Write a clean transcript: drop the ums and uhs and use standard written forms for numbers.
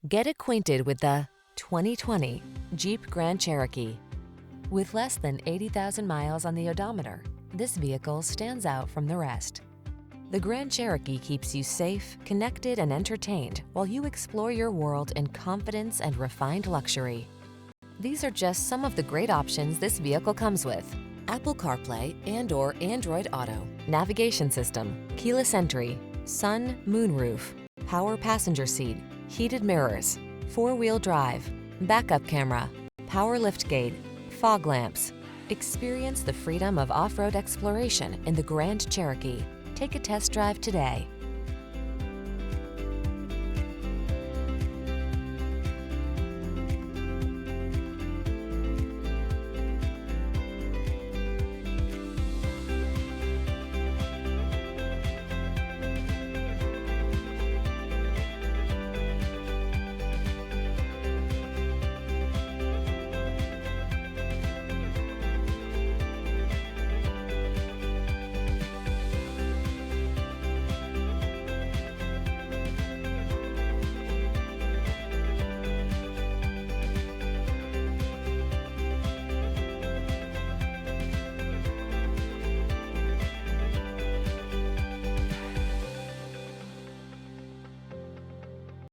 Get acquainted with the 2020 Jeep Grand Cherokee. With less than 80,000 miles on the odometer, this vehicle stands out from the rest. The Grand Cherokee keeps you safe, connected, and entertained while you explore your world in confidence and refined luxury. These are just some of the great options this vehicle comes with: Apple CarPlay and/or Android Auto, navigation system, keyless entry, sun, moon roof, power passenger seat, heated mirrors, four-wheel drive, backup camera, power liftgate, fog lamps. Experience the freedom of off-road exploration in the Grand Cherokee. Take a test drive today.